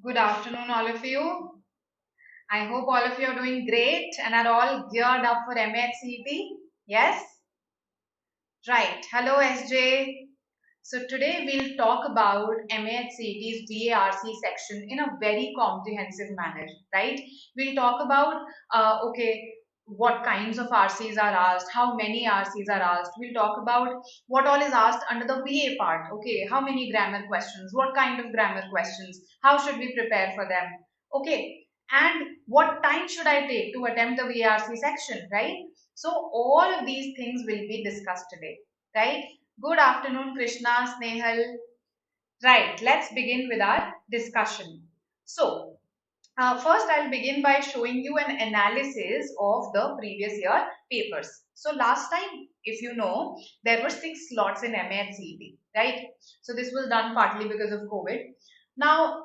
Good afternoon, all of you. I hope all of you are doing great and are all geared up for MAH CET. Yes? Right. Hello, SJ. So today we'll talk about MAH CET's VARC section in a very comprehensive manner, right? We'll talk about, what kinds of RCs are asked, how many RCs are asked. We'll talk about what all is asked under the VA part, okay? How many grammar questions, what kind of grammar questions, how should we prepare for them, okay? And what time should I take to attempt the VARC section, right? So all of these things will be discussed today, right? Good afternoon, Krishna, Snehal. Right, let's begin with our discussion. So, first I'll begin by showing you an analysis of the previous year papers. So last time, if you know, there were 6 slots in MAH CET, right? So this was done partly because of COVID. Now,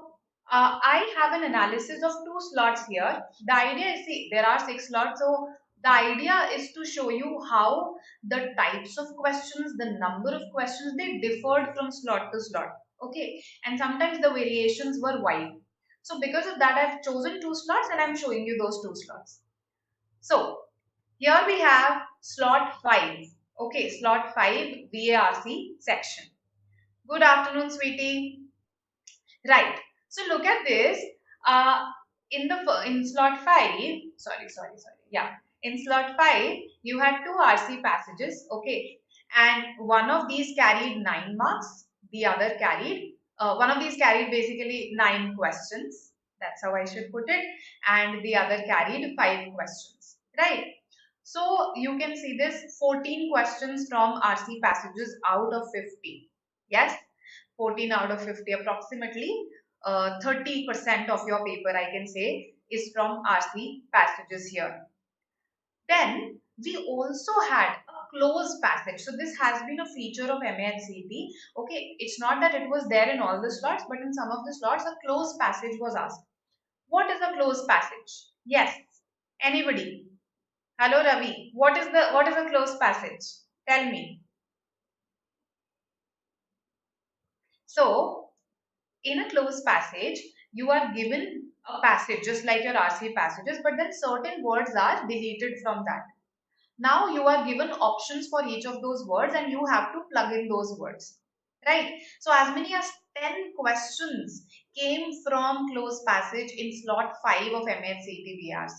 I have an analysis of 2 slots here. The idea is, see, there are 6 slots. So the idea is to show you how the types of questions, the number of questions, they differed from slot to slot. Okay. And sometimes the variations were wide. So because of that, I've chosen 2 slots and I'm showing you those 2 slots. So here we have slot 5. Okay, slot 5 VARC section. Good afternoon, sweetie. Right. So look at this. In slot 5, sorry. Yeah. In slot 5, you had 2 RC passages. Okay. And one of these carried 9 marks. The other carried, one of these carried basically 9 questions. That's how I should put it. And the other carried 5 questions. Right. So you can see this 14 questions from RC passages out of 50. Yes. 14 out of 50, approximately 30% of your paper, I can say, is from RC passages here. Then we also had a closed passage. So this has been a feature of MAH CET. Okay, it's not that it was there in all the slots, but in some of the slots, a closed passage was asked. What is a closed passage? Yes, anybody? Hello, Ravi. What is a closed passage? Tell me. So, in a closed passage, you are given a passage just like your RC passages, but then certain words are deleted from that. Now you are given options for each of those words and you have to plug in those words, right? So as many as 10 questions came from closed passage in slot 5 of MAH CET VRs.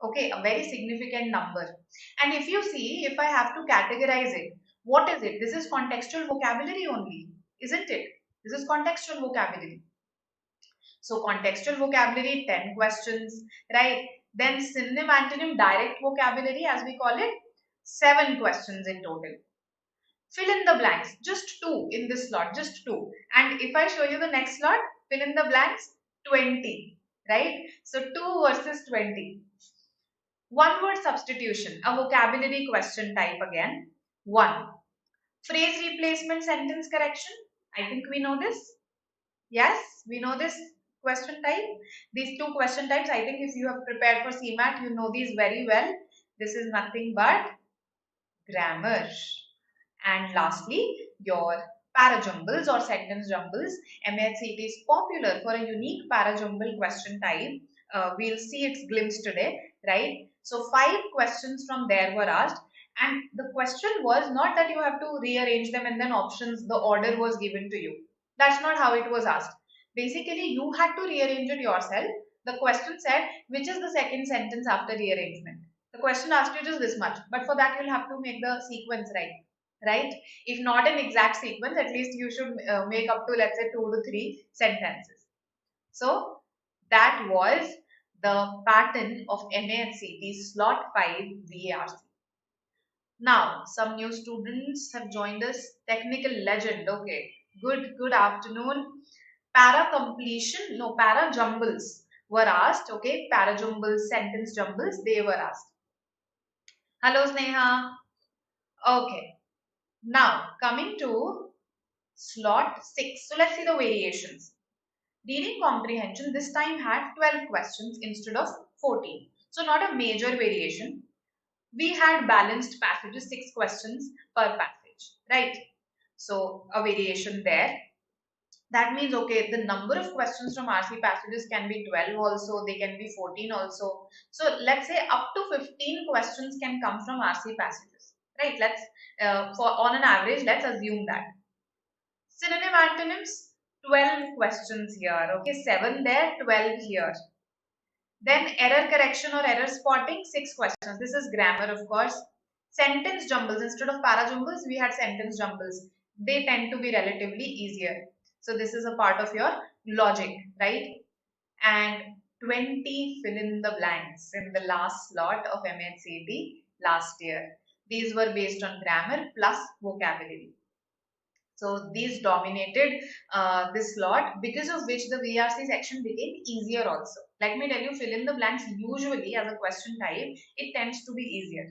Okay, a very significant number. And if you see, if I have to categorize it, what is it? This is contextual vocabulary only, isn't it? This is contextual vocabulary. So contextual vocabulary, 10 questions, right? Then synonym, antonym, direct vocabulary, as we call it, 7 questions in total. Fill in the blanks, just 2 in this slot, just 2. And if I show you the next slot, fill in the blanks, 20, right? So 2 versus 20. One word substitution, a vocabulary question type again. 1. Phrase replacement, sentence correction. I think we know this. Yes, we know this question type. These 2 question types, I think if you have prepared for CMAT, you know these very well. This is nothing but grammar. And lastly, your parajumbles or sentence jumbles. MAH CET is popular for a unique parajumble question type. We'll see its glimpse today, right? So 5 questions from there were asked. And the question was not that you have to rearrange them and then options, the order was given to you. That's not how it was asked. Basically, you had to rearrange it yourself. The question said, which is the second sentence after rearrangement? The question asked you just this much, but for that you'll have to make the sequence right? If not an exact sequence, at least you should make up to, let's say, 2 to 3 sentences. So that was the pattern of MAH CET slot 5 VARC. Now, some new students have joined us. Technical legend. Okay. Good afternoon. Para completion, no, para jumbles were asked. Okay. Para jumbles, sentence jumbles, they were asked. Hello, Sneha. Okay. Now, coming to slot 6. So, let's see the variations. Reading comprehension this time had 12 questions instead of 14. So, not a major variation. We had balanced passages, 6 questions per passage, right? So, a variation there. That means, okay, the number of questions from RC passages can be 12 also, they can be 14 also. So let's say up to 15 questions can come from RC passages, right? Let's, for on an average, let's assume that. Synonym antonyms, 12 questions here, okay, 7 there, 12 here. Then error correction or error spotting, 6 questions. This is grammar, of course. Sentence jumbles, instead of para jumbles, we had sentence jumbles. They tend to be relatively easier. So this is a part of your logic, right? And 20 fill in the blanks in the last slot of MAH CET last year. These were based on grammar plus vocabulary. So these dominated this slot, because of which the VARC section became easier also. Let me tell you, fill in the blanks usually as a question type, it tends to be easier,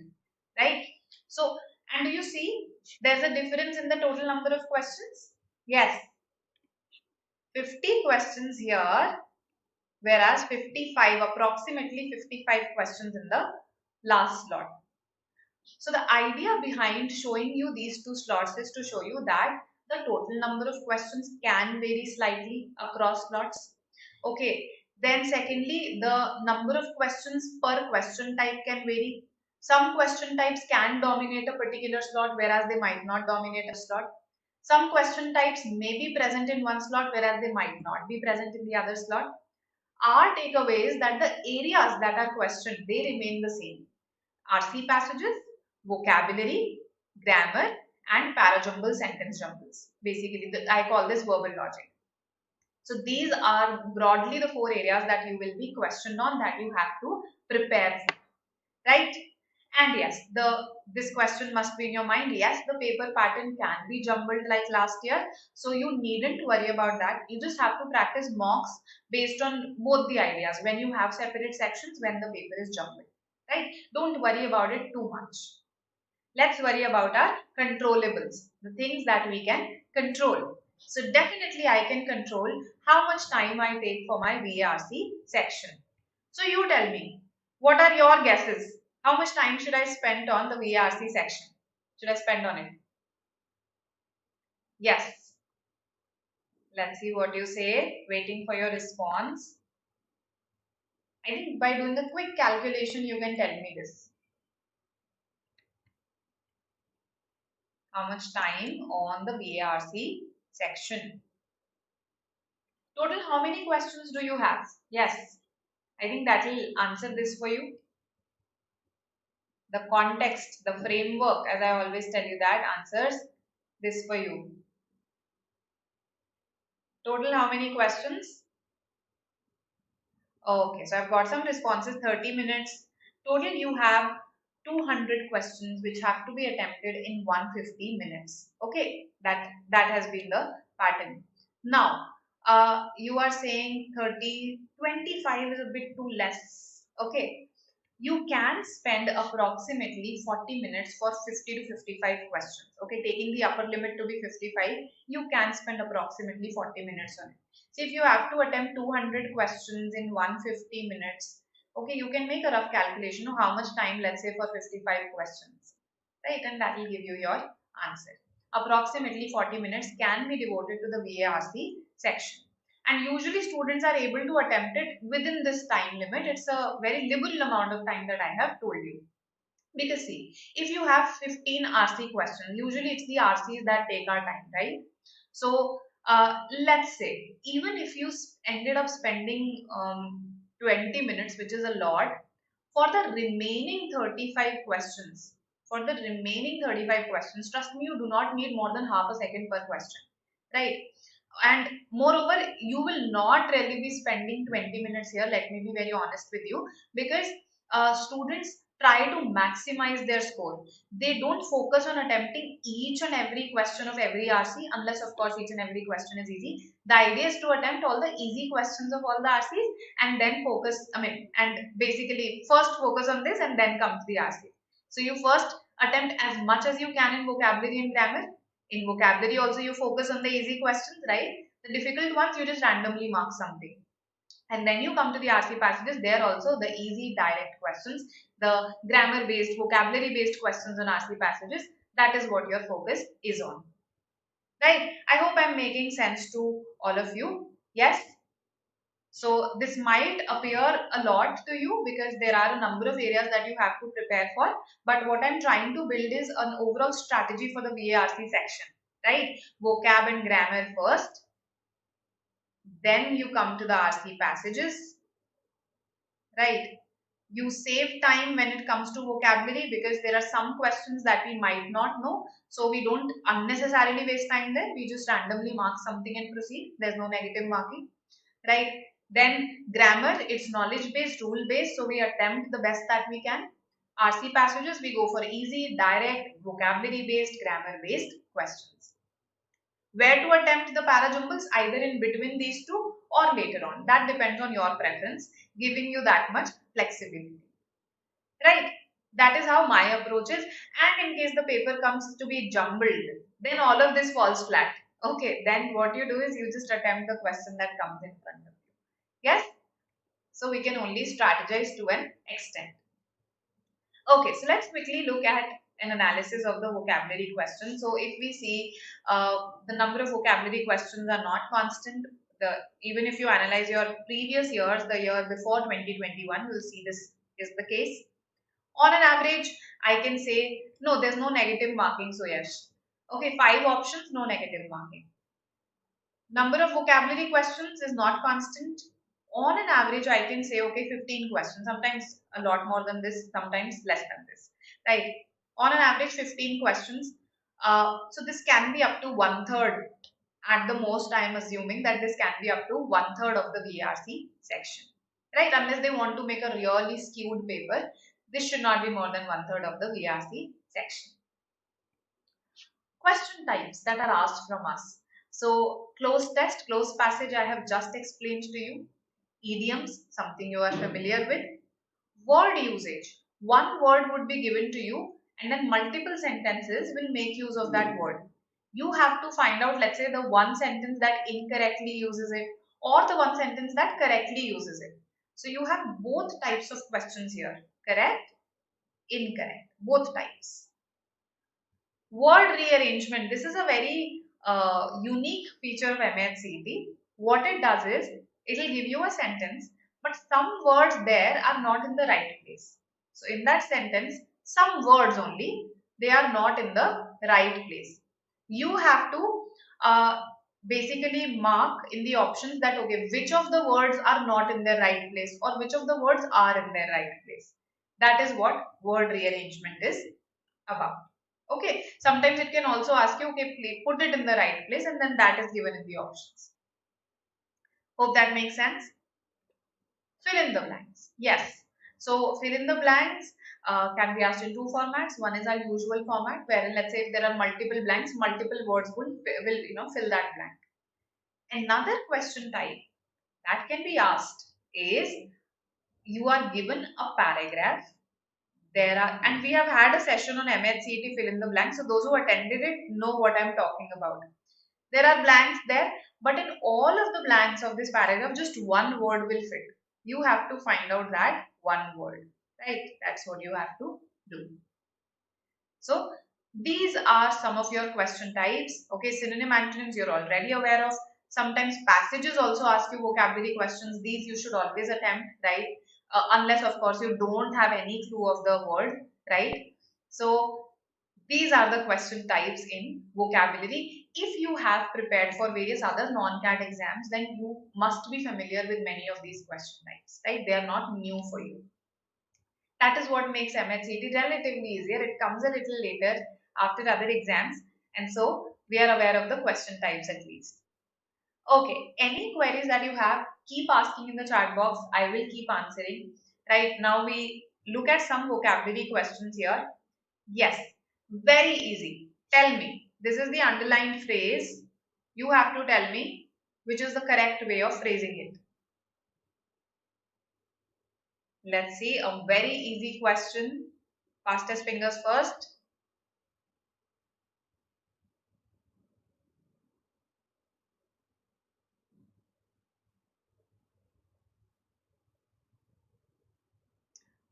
right? So, and do you see there's a difference in the total number of questions? Yes, 50 questions here, whereas 55, approximately 55 questions in the last slot. So the idea behind showing you these two slots is to show you that the total number of questions can vary slightly across slots. Okay. Then secondly, the number of questions per question type can vary. Some question types can dominate a particular slot, whereas they might not dominate a slot. Some question types may be present in one slot, whereas they might not be present in the other slot. Our takeaway is that the areas that are questioned, they remain the same. RC passages, vocabulary, grammar, and parajumble sentence jumbles. Basically, I call this verbal logic. So these are broadly the 4 areas that you will be questioned on, that you have to prepare for, right? And yes, this question must be in your mind. Yes, the paper pattern can be jumbled like last year. So you needn't worry about that. You just have to practice mocks based on both the ideas. When you have separate sections, when the paper is jumbled, right? Don't worry about it too much. Let's worry about our controllables, the things that we can control. So definitely I can control how much time I take for my VARC section. So you tell me, what are your guesses? How much time should I spend on the VARC section? Should I spend on it? Yes. Let's see what you say. Waiting for your response. I think by doing a quick calculation, you can tell me this. How much time on the VARC section? Total, how many questions do you have? Yes, I think that will answer this for you. The context, the framework, as I always tell you, that answers this for you. Total, how many questions? Okay, so I've got some responses, 30 minutes. Total, you have 200 questions which have to be attempted in 150 minutes. Okay, that has been the pattern. Now, you are saying 30, 25 is a bit too less. Okay, you can spend approximately 40 minutes for 50 to 55 questions. Okay, taking the upper limit to be 55, you can spend approximately 40 minutes on it. So if you have to attempt 200 questions in 150 minutes, okay, you can make a rough calculation of how much time, let's say, for 55 questions, right? And that will give you your answer. Approximately 40 minutes can be devoted to the VARC section. And usually students are able to attempt it within this time limit. It's a very liberal amount of time that I have told you. Because see, if you have 15 RC questions, usually it's the RCs that take our time, right? So let's say, even if you ended up spending 20 minutes, which is a lot, for the remaining 35 questions, trust me, you do not need more than half a second per question, right? And moreover, you will not really be spending 20 minutes here. Let me be very honest with you, because students try to maximize their score. They don't focus on attempting each and every question of every RC, unless of course each and every question is easy. The idea is to attempt all the easy questions of all the RCs and then focus, and basically first focus on this and then come to the RC. So you first attempt as much as you can in vocabulary and grammar. In vocabulary also you focus on the easy questions, right? The difficult ones you just randomly mark something. And then you come to the RC passages, there also the easy direct questions, the grammar based, vocabulary based questions on RC passages, that is what your focus is on. right? I hope I'm making sense to all of you. Yes. So this might appear a lot to you because there are a number of areas that you have to prepare for. But what I'm trying to build is an overall strategy for the VARC section, right? Vocab and grammar first. Then you come to the RC passages, right? You save time when it comes to vocabulary because there are some questions that we might not know. So we don't unnecessarily waste time there. We just randomly mark something and proceed. There's no negative marking, right? Then grammar, it's knowledge based, rule based. So we attempt the best that we can. RC passages, we go for easy, direct, vocabulary based, grammar based questions. Where to attempt the para-jumbles? Either in between these two or later on. That depends on your preference, giving you that much flexibility. Right? That is how my approach is. And in case the paper comes to be jumbled, then all of this falls flat. Okay, then what you do is you just attempt the question that comes in front of you. Yes? So we can only strategize to an extent. Okay, so let's quickly look at an analysis of the vocabulary question. So if we see the number of vocabulary questions are not constant, even if you analyze your previous years, the year before 2021, you'll see this is the case. On an average, I can say, no, there's no negative marking, so yes. Okay, 5 options, no negative marking. Number of vocabulary questions is not constant. On an average, I can say, okay, 15 questions, sometimes a lot more than this, sometimes less than this, right? On an average, 15 questions. So this can be up to 1/3 at the most. I am assuming that this can be up to 1/3 of the VRC section, right? Unless they want to make a really skewed paper, this should not be more than 1/3 of the VRC section. Question types that are asked from us. So closed text, closed passage, I have just explained to you. Idioms, something you are familiar with. Word usage. One word would be given to you and then multiple sentences will make use of that word. You have to find out, let's say, the one sentence that incorrectly uses it or the one sentence that correctly uses it. So you have both types of questions here. Correct? Incorrect. Both types. Word rearrangement. This is a very unique feature of MAH CET. What it does is, it will give you a sentence, but some words there are not in the right place. So in that sentence, some words only, they are not in the right place. You have to basically mark in the options that, okay, which of the words are not in their right place or which of the words are in their right place. That is what word rearrangement is about. Okay, sometimes it can also ask you, okay, please put it in the right place, and then that is given in the options. Hope that makes sense. Fill in the blanks. Yes. So fill in the blanks can be asked in two formats. One is our usual format, wherein, let's say, if there are multiple blanks, multiple words will fill that blank. Another question type that can be asked is, you are given a paragraph. There are, and we have had a session on MAHCET fill in the blanks. So those who attended it know what I'm talking about. There are blanks there, but in all of the blanks of this paragraph, just one word will fit. You have to find out that one word, right? That's what you have to do. So these are some of your question types. Okay, synonym antonyms you're already aware of. Sometimes passages also ask you vocabulary questions. These you should always attempt, right? Unless, of course, you don't have any clue of the word, right? So these are the question types in vocabulary. If you have prepared for various other non-CAT exams, then you must be familiar with many of these question types, right? They are not new for you. That is what makes MAHCET relatively easier. It comes a little later after other exams, and so we are aware of the question types at least. Okay, any queries that you have, keep asking in the chat box. I will keep answering. Right now, we look at some vocabulary questions here. Yes, very easy. Tell me, this is the underlined phrase. You have to tell me which is the correct way of phrasing it. Let's see, a very easy question. Fastest fingers first.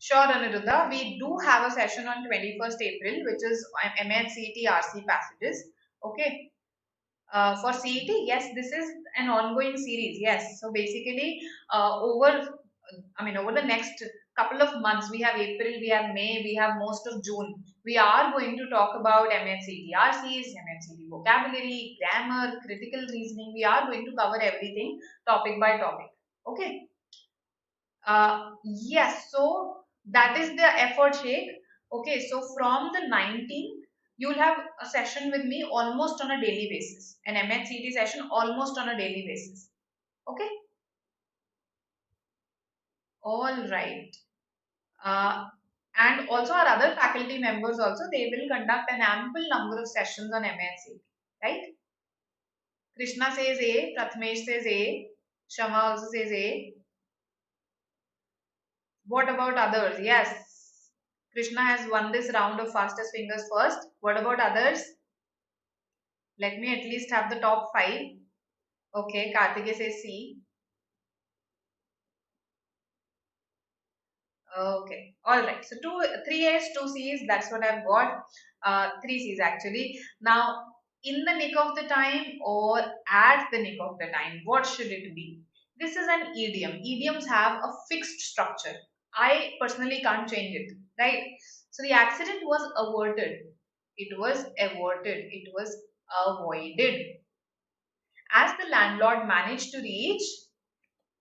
Sure, Aniruddha. We do have a session on 21st April, which is MAHCET RC passages. Okay. For CET, yes, this is an ongoing series. Yes, so basically, over the next couple of months, we have April, we have May, we have most of June. We are going to talk about MAHCET RCs, MAHCET vocabulary, grammar, critical reasoning. We are going to cover everything topic by topic. Okay. Yes, so that is the effort, Sheikh. Okay, so from the 19th, you'll have a session with me almost on a daily basis, an MHCT session almost on a daily basis. Okay, all right. Uh, and also our other faculty members also, they will conduct an ample number of sessions on MHCT, right? Krishna says A, Prathamesh says A, Shama also says A. What about others? Yes. Krishna has won this round of fastest fingers first. What about others? Let me at least have the top 5. Okay, Kartike says C. Okay, alright. So 3 A's, 2 C's, that's what I've got. 3 C's actually. Now, in the nick of the time or at the nick of the time, what should it be? This is an idiom. Idioms have a fixed structure. I personally can't change it, right? So the accident was averted. It was averted. It was avoided. As the landlord managed to reach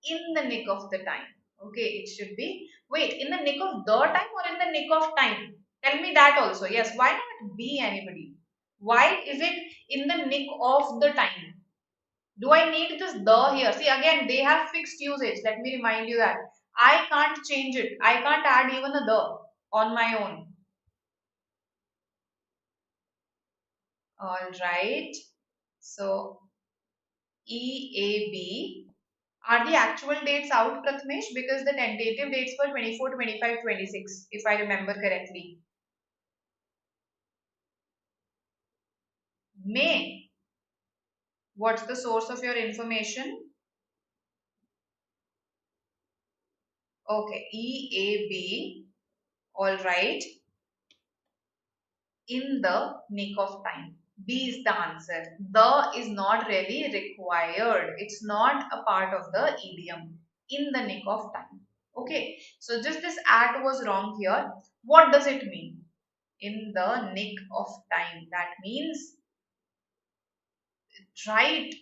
in the nick of the time. Okay, it should be, wait, in the nick of the time or in the nick of time? Tell me that also. Yes, why not be anybody? Why is it in the nick of the time? Do I need this the here? See, again, they have fixed usage. Let me remind you that. I can't change it. I can't add even a the on my own. All right. So, EAB. Are the actual dates out, Prathamesh? Because the tentative dates were 24, 25, 26, if I remember correctly. May. What's the source of your information? Okay, EAB. All right. In the nick of time. B is the answer. The is not really required. It's not a part of the idiom. In the nick of time. Okay. So just this at was wrong here. What does it mean? In the nick of time. That means right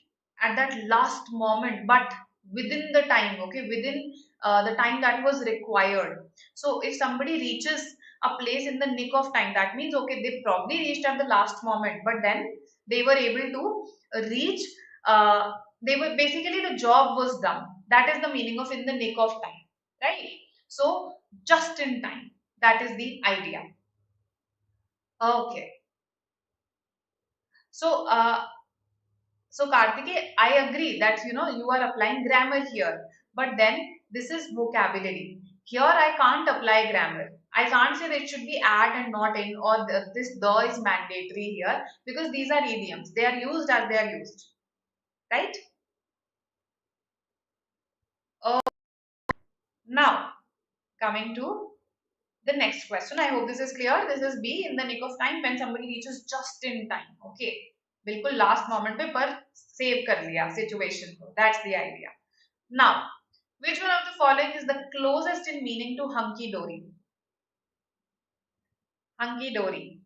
at that last moment, but within the time, okay, within the time that was required. So if somebody reaches a place in the nick of time, that means okay, they probably reached at the last moment, but then they were able to reach, they were basically, the job was done. That is the meaning of in the nick of time, right? So just in time, that is the idea. Okay, so so Kartike, I agree that you are applying grammar here, but then this is vocabulary. Here I can't apply grammar. I can't say that it should be at and not in, or this the is mandatory here, because these are idioms. They are used as they are used, right? Uh, Now coming to the next question. I hope this is clear. This is B, in the nick of time, when somebody reaches just in time. Okay, बिल्कुल last moment पे पर save कर लिया situation को. That's the idea. Now, which one of the following is the closest in meaning to hunky dory? Hunky dory.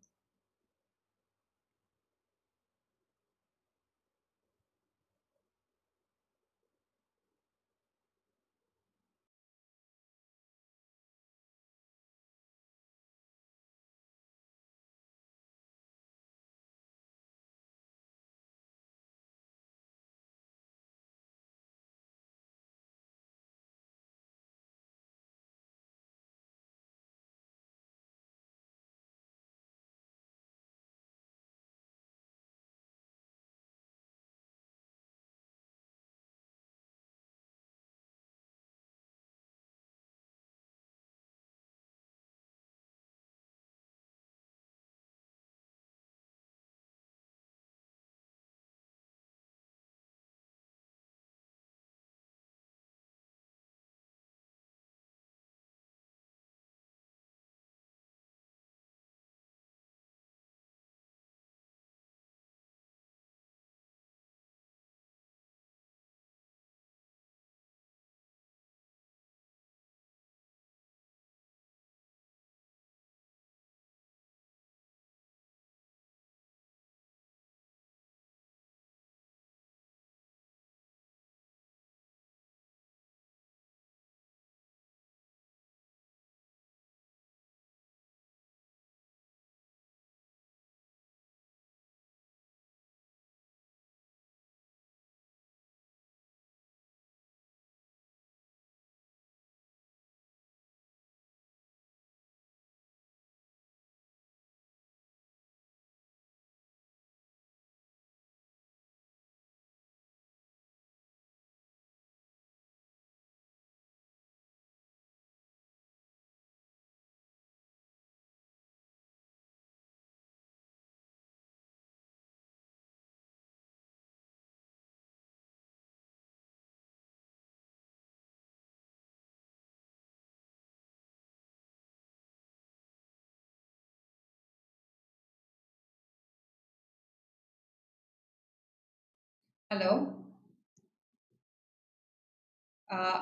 Hello.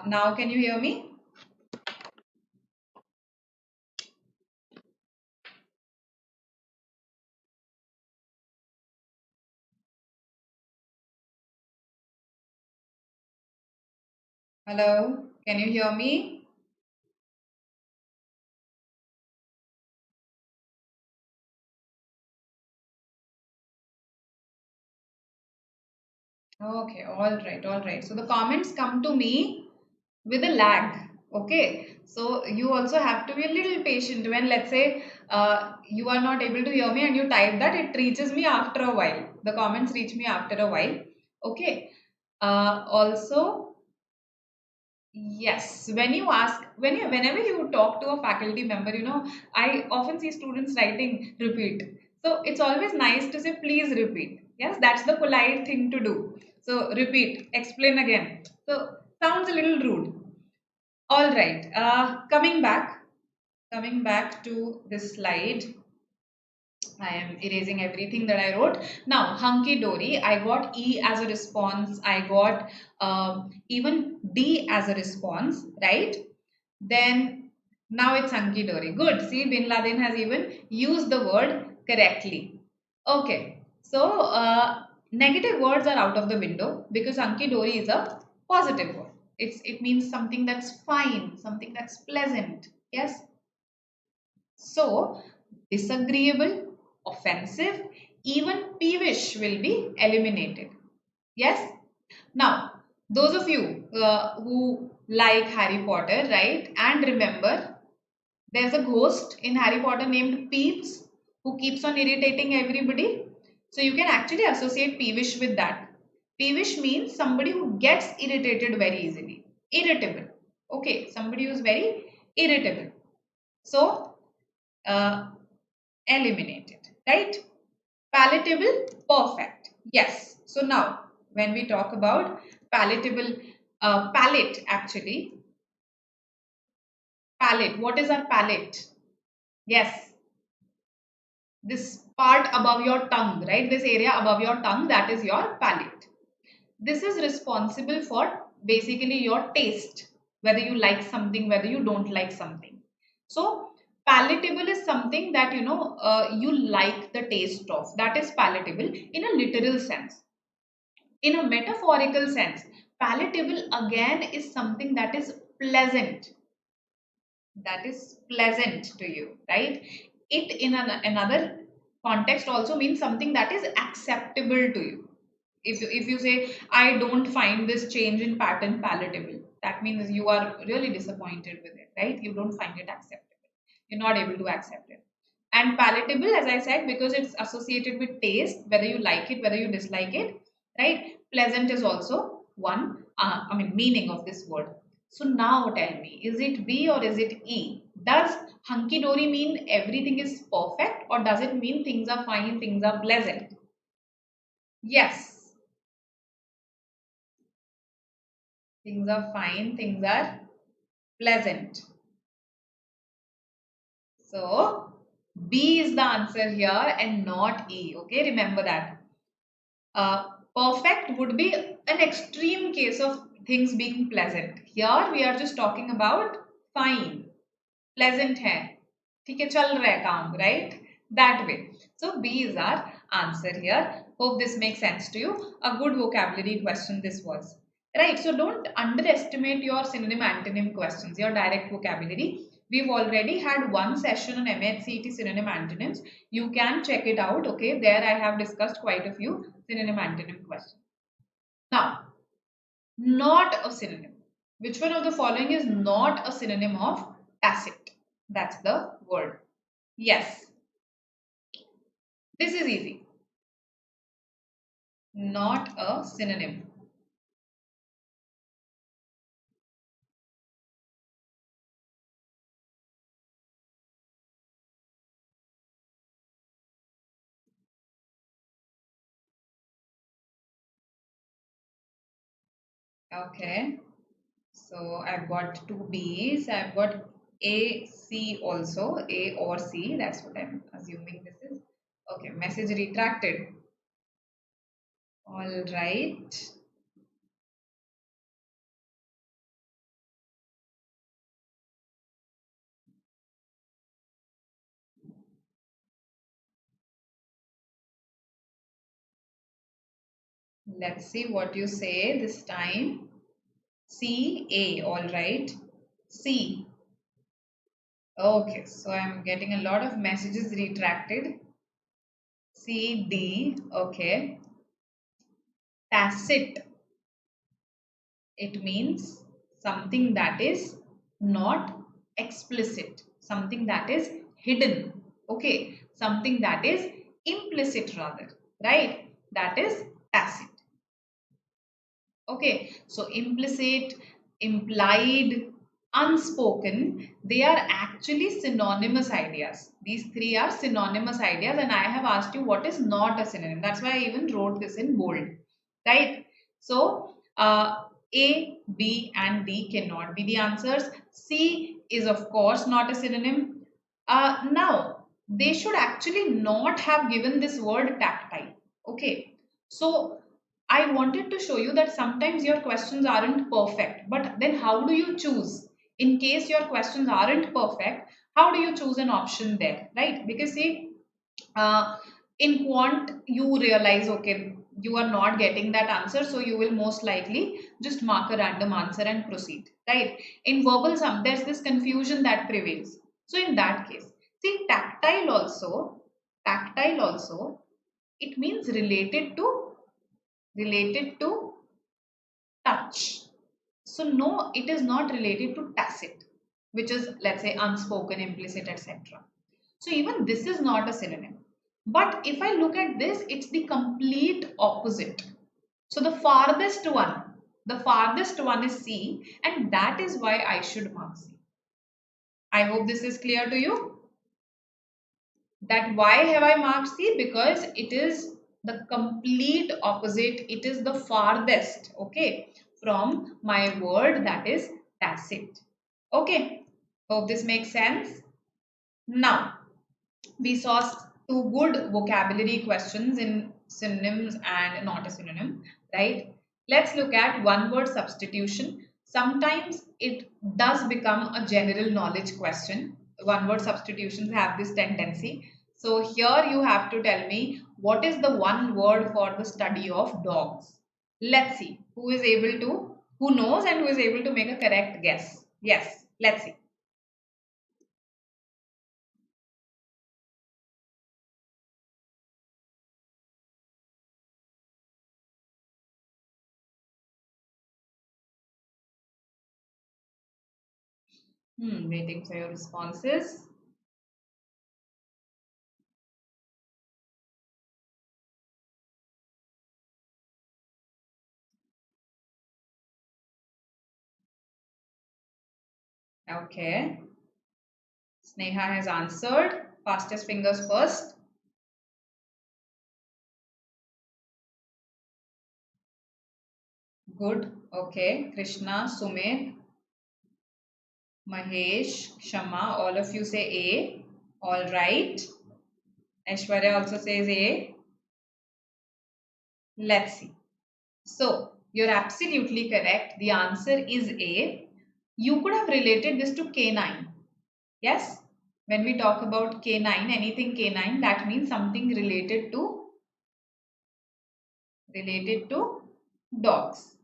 Now can you hear me? Hello. Can you hear me? Okay, all right, all right. So the comments come to me with a lag. Okay, so you also have to be a little patient when, let's say, you are not able to hear me and you type that, it reaches me after a while. The comments reach me after a while. Okay. Also, yes, when you ask, whenever you talk to a faculty member, I often see students writing repeat. So it's always nice to say, please repeat. Yes, that's the polite thing to do. So repeat, explain again. So sounds a little rude. All right. Coming back to this slide. I am erasing everything that I wrote. Now, hunky dory, I got E as a response. I got even D as a response, right? Then now it's hunky dory. Good. See, Bin Laden has even used the word correctly. Okay. So, negative words are out of the window because hunky dory is a positive word. It means something that's fine, something that's pleasant. Yes. So, disagreeable, offensive, even peevish will be eliminated. Yes? Now, those of you who like Harry Potter, right? And remember, there's a ghost in Harry Potter named Peeves who keeps on irritating everybody. So, you can actually associate peevish with that. Peevish means somebody who gets irritated very easily. Irritable. Okay, somebody who's very irritable. So, uh, eliminated, right? Palatable, perfect. Yes. So now, when we talk about palatable, palate actually, palate. What is our palate? Yes, this part above your tongue, right? This area above your tongue, that is your palate. This is responsible for basically your taste, whether you like something, whether you don't like something. So, palatable is something that you like the taste of. That is palatable in a literal sense. In a metaphorical sense, palatable again is something that is pleasant. That is pleasant to you, right? It in another context also means something that is acceptable to you. If you say, I don't find this change in pattern palatable, that means you are really disappointed with it, right? You don't find it acceptable. You're not able to accept it. And palatable, as I said, because it's associated with taste, whether you like it, whether you dislike it, right? Pleasant is also one, meaning of this word. So now tell me, is it B or is it E? Does hunky dory mean everything is perfect, or does it mean things are fine, things are pleasant? Yes, things are fine, things are pleasant. So B is the answer here and not E. Okay, remember that. Perfect would be an extreme case of things being pleasant. Here we are just talking about fine, pleasant है, ठीक है, चल रहा है काम, right? That way. So B is our answer here. Hope this makes sense to you. A good vocabulary question this was. Right, so don't underestimate your synonym antonym questions, your direct vocabulary. We've already had one session on MAH CET synonym antonyms. You can check it out. Okay, there I have discussed quite a few synonym antonym questions. Now, not a synonym. Which one of the following is not a synonym of tacit? That's the word. Yes, this is easy. Not a synonym. Okay. So I've got two B's. I've got A, C also. A or C. That's what I'm assuming this is. Okay. Message retracted. All right. Let's see what you say this time. C, A, all right. C. Okay, so I'm getting a lot of messages retracted. C, D, okay. Tacit. It means something that is not explicit, something that is hidden. Okay, something that is implicit rather, right? That is tacit. Okay, so implicit, implied, unspoken, they are actually synonymous ideas. These three are synonymous ideas, and I have asked you what is not a synonym. That's why I even wrote this in bold, right? So, A, B, and D cannot be the answers. C is, of course, not a synonym. Now, they should actually not have given this word tactile. Okay, so I wanted to show you that sometimes your questions aren't perfect, but then how do you choose? In case your questions aren't perfect, how do you choose an option there, right? Because see, uh, in quant, you realize, okay, you are not getting that answer, so you will most likely just mark a random answer and proceed, right? In verbal sum, there's this confusion that prevails. So in that case, see, tactile also, it means related to touch. So no, it is not related to tacit, which is, let's say, unspoken, implicit, etc. So even this is not a synonym. But if I look at this, it's the complete opposite. So the farthest one is C, and that is why I should mark C. I hope this is clear to you. That why have I marked C? Because it is the complete opposite. It is the farthest, okay, from my word that is tacit. Okay, hope this makes sense. Now, we saw two good vocabulary questions in synonyms and not a synonym, right? Let's look at one word substitution. Sometimes it does become a general knowledge question. One word substitutions have this tendency. So here you have to tell me what is the one word for the study of dogs. Let's see who knows and who is able to make a correct guess. Yes, let's see. Waiting for your responses. Okay. Sneha has answered. Fastest fingers first. Good. Okay. Krishna, Sumit, Mahesh, Kshama, all of you say A. All right. Aishwarya also says A. Let's see. So, you're absolutely correct. The answer is A. You could have related this to canine. Yes? When we talk about canine, anything canine, that means something related to dogs.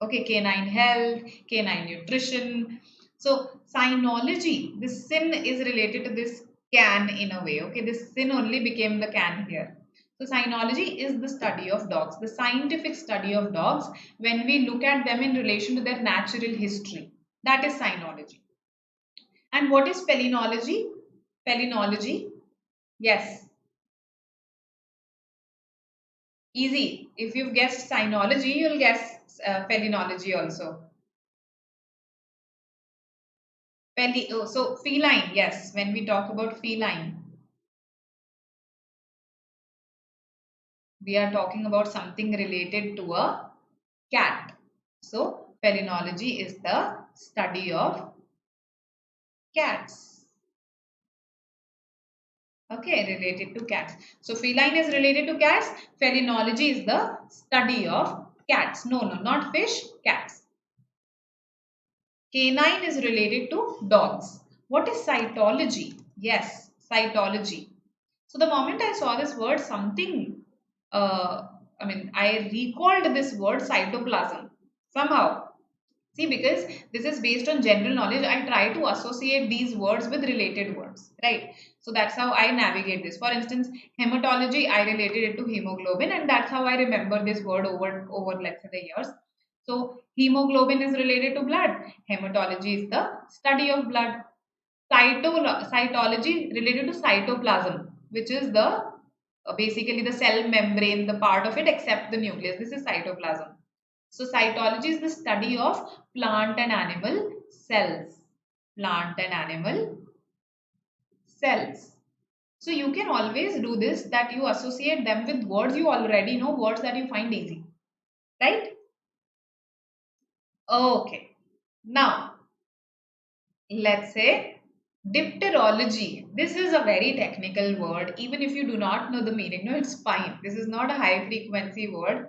Okay, canine health, canine nutrition. So synology, this sin is related to this can in a way. Okay, this sin only became the can here. So synology is the study of dogs, the scientific study of dogs when we look at them in relation to their natural history. That is synology. And what is felinology? Felinology, yes, easy. If you've guessed synology, you'll guess felinology also. So feline, yes, when we talk about feline, we are talking about something related to a cat. So felinology is the study of cats. Okay, related to cats. So feline is related to cats. Felinology is the study of cats. No, no, not fish, cats. Canine is related to dogs. What is cytology? Yes, cytology. So the moment I saw this word, I recalled this word cytoplasm somehow. See, because this is based on general knowledge, I try to associate these words with related words, right? So that's how I navigate this. For instance, hematology, I related it to hemoglobin, and that's how I remember this word over let's say the years. So hemoglobin is related to blood. Hematology is the study of blood. Cytology related to cytoplasm, which is the basically the cell membrane, the part of it except the nucleus. This is cytoplasm. So cytology is the study of plant and animal cells. Plant and animal cells. So you can always do this, that you associate them with words you already know, words that you find easy. Right? Okay. Now, let's say dipterology. This is a very technical word. Even if you do not know the meaning, no, it's fine. This is not a high frequency word.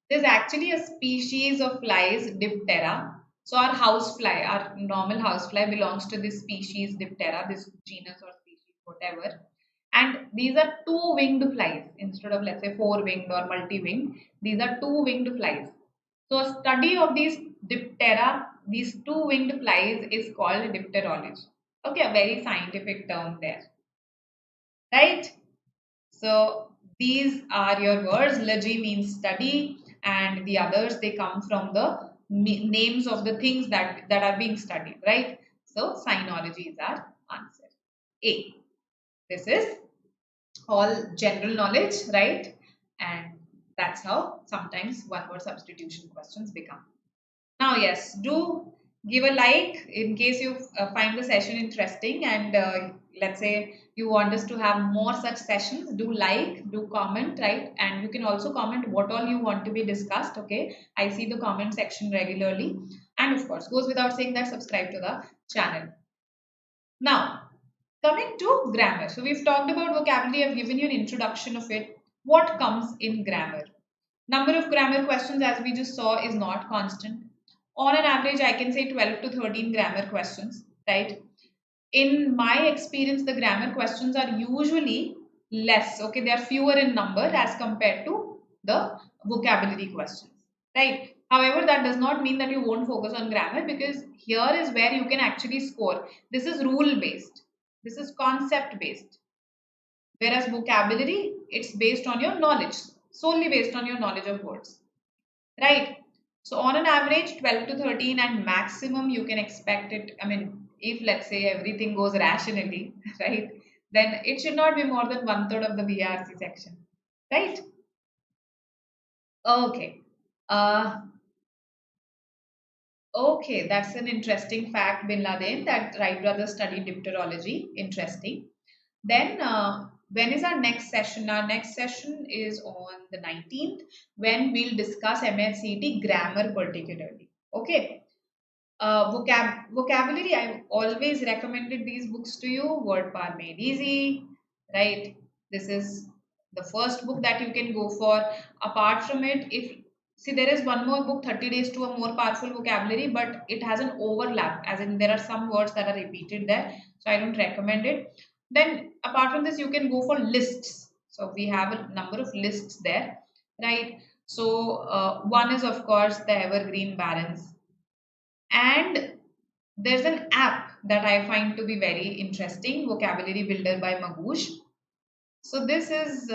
There's actually a species of flies, Diptera. So our housefly, our normal housefly belongs to this species Diptera, this genus or species, whatever. And these are two-winged flies instead of, let's say, four-winged or multi-winged. These are two-winged flies. So a study of these Diptera, these two-winged flies, is called dipterology. Okay, a very scientific term there, right? So these are your words. Logy means study, and the others, they come from the names of the things that are being studied, right? So sinology is our answer. A. This is all general knowledge, right? And that's how sometimes one word substitution questions become. Now, yes, do give a like in case you find the session interesting, and let's say you want us to have more such sessions. Do like, do comment, right? And you can also comment what all you want to be discussed. Okay, I see the comment section regularly, and of course, goes without saying that subscribe to the channel. Now, coming to grammar. So we've talked about vocabulary. I've given you an introduction of it. What comes in grammar? Number of grammar questions, as we just saw, is not constant. On an average, I can say 12 to 13 grammar questions, right? In my experience, the grammar questions are usually less. Okay, they are fewer in number as compared to the vocabulary questions, right? However, that does not mean that you won't focus on grammar, because here is where you can actually score. This is rule based, this is concept based. Whereas vocabulary, it's based on your knowledge, solely based on your knowledge of words, right? So on an average, 12 to 13, and maximum you can expect it. I mean, if let's say everything goes rationally, right, then it should not be more than one third of the VARC section, right? Okay. Uh, okay, that's an interesting fact, Bin Laden, that Wright brothers studied dipterology. Interesting. Then, when is our next session? Our next session is on the 19th, when we'll discuss MAH CET grammar particularly. Okay. Vocabulary, I've always recommended these books to you. Word Power Made Easy, right? This is the first book that you can go for. Apart from it, if see, there is one more book, 30 Days to a More Powerful Vocabulary, but it has an overlap, as in there are some words that are repeated there, so I don't recommend it. Then, apart from this, you can go for lists. So we have a number of lists there, right? So one is of course the Evergreen Barons, and there's an app that I find to be very interesting, Vocabulary Builder by Magoosh. So this is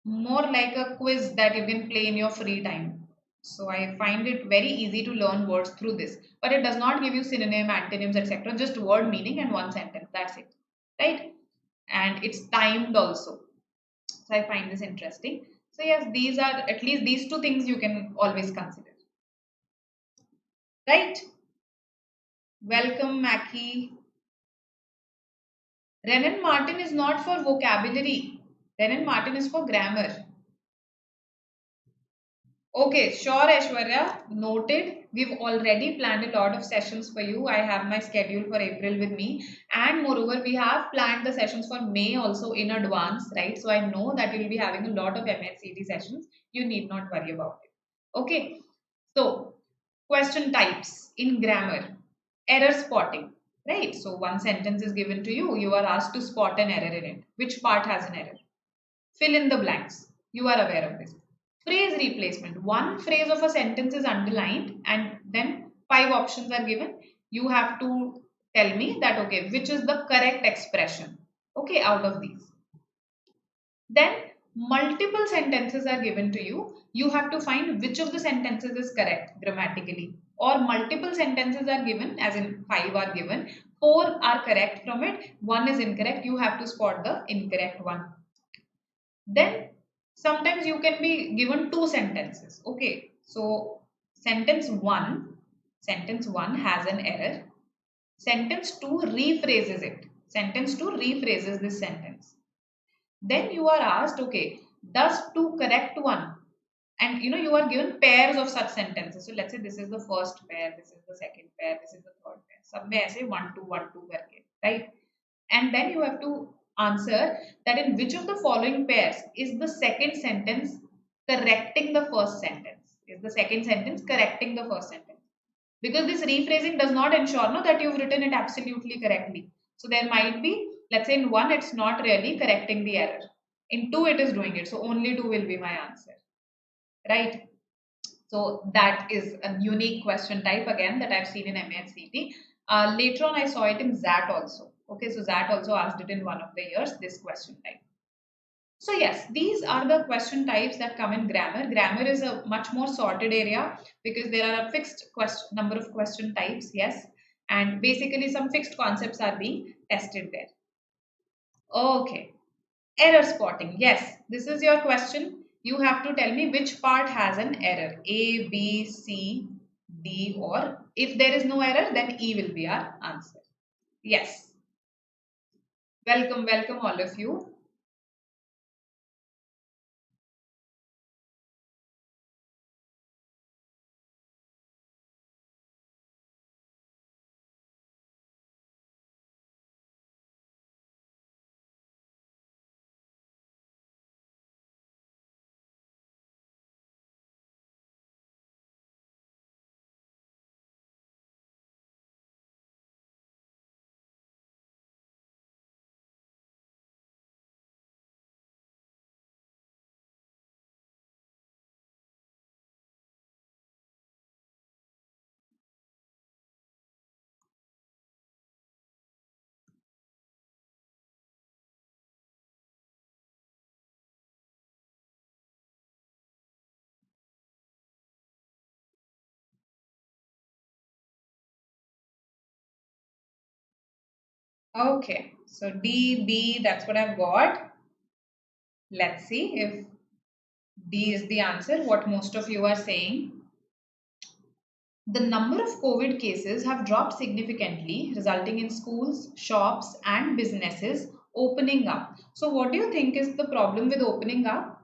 more like a quiz that you can play in your free time. So I find it very easy to learn words through this, but it does not give you synonym, antonyms, etc. Just word meaning and one sentence. That's it, right? And it's timed also. So I find this interesting. So yes, these are at least these two things you can always consider, right? Welcome, Mackie. Renan Martin is not for vocabulary. Renan Martin is for grammar. Okay, sure, Aishwarya. Noted. We've already planned a lot of sessions for you. I have my schedule for April with me. And moreover, we have planned the sessions for May also in advance, right? So I know that you'll be having a lot of MAHCET sessions. You need not worry about it. Okay. So, question types in grammar. Error spotting, right? So, one sentence is given to you. You are asked to spot an error in it. Which part has an error? Fill in the blanks. You are aware of this. Phrase replacement. One phrase of a sentence is underlined and then five options are given. You have to tell me that, okay, which is the correct expression, okay, out of these. Then multiple sentences are given to you. You have to find which of the sentences is correct grammatically. Or multiple sentences are given, as in five are given. Four are correct from it. One is incorrect. You have to spot the incorrect one. Then sometimes you can be given two sentences. Okay, so sentence one has an error. Sentence two rephrases it. Sentence two rephrases this sentence. Then you are asked, okay, does two correct one? And you are given pairs of such sentences. So let's say this is the first pair, this is the second pair, this is the third pair. Some may say 1 2 1 2 करके, right? And then you have to answer that in which of the following pairs is the second sentence correcting the first sentence? Is the second sentence correcting the first sentence? Because this rephrasing does not ensure no, that you've written it absolutely correctly. So there might be, let's say in one, it's not really correcting the error. In two, it is doing it. So only two will be my answer. Right? So that is a unique question type again that I've seen in MAHCET. Later on, I saw it in ZAT also. Okay, so ZAT also asked it in one of the years, this question type. So yes, these are the question types that come in grammar. Grammar is a much more sorted area because there are a fixed number of question types, yes. And basically some fixed concepts are being tested there. Okay. Error spotting. Yes, this is your question. You have to tell me which part has an error. A, B, C, D, or if there is no error, then E will be our answer. Yes. Welcome, welcome all of you. Okay, so D, B, that's what I've got. Let's see if D is the answer, what most of you are saying. The number of COVID cases have dropped significantly, resulting in schools, shops, and businesses opening up. So, what do you think is the problem with opening up?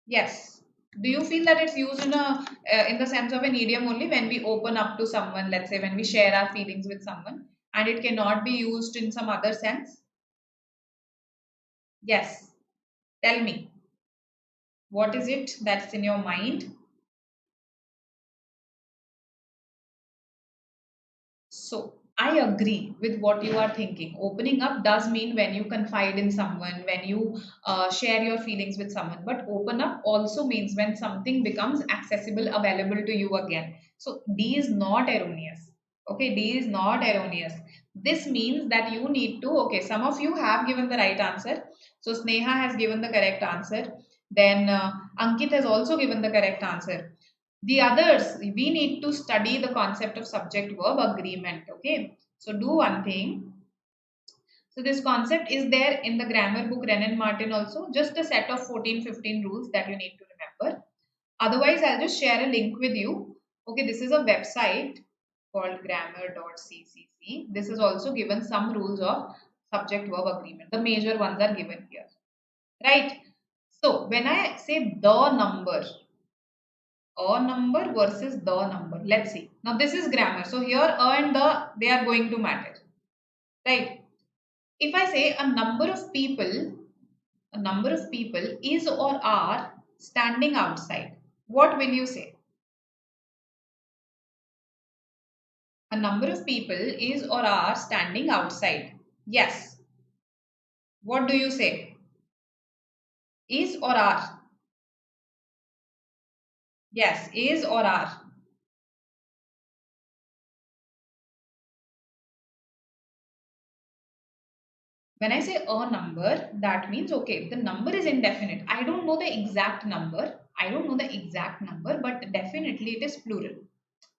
Yes. Do you feel that it's used in the sense of an idiom only when we open up to someone, let's say when we share our feelings with someone, and it cannot be used in some other sense? Yes. Tell me, what is it that's in your mind? So, I agree with what you are thinking. Opening up does mean when you confide in someone, when you share your feelings with someone. But open up also means when something becomes accessible, available to you again. So, D is not erroneous. Okay, D is not erroneous. This means that you need to, okay, some of you have given the right answer. So, Sneha has given the correct answer. Then Ankit has also given the correct answer. The others, we need to study the concept of subject verb agreement. Okay, so do one thing. So this concept is there in the grammar book Renan Martin also, just a set of 14-15 rules that you need to remember. Otherwise, I'll just share a link with you. Okay, this is a website called grammar.ccc. This is also given some rules of subject verb agreement. The major ones are given here, right? So when I say the number, A number versus the number. Let's see. Now this is grammar. So here a and the, they are going to matter. Right? If I say a number of people is or are standing outside, what will you say? A number of people is or are standing outside. Yes. What do you say? Is or are? Yes, is or are. When I say a number, that means, okay, the number is indefinite. I don't know the exact number. But definitely it is plural.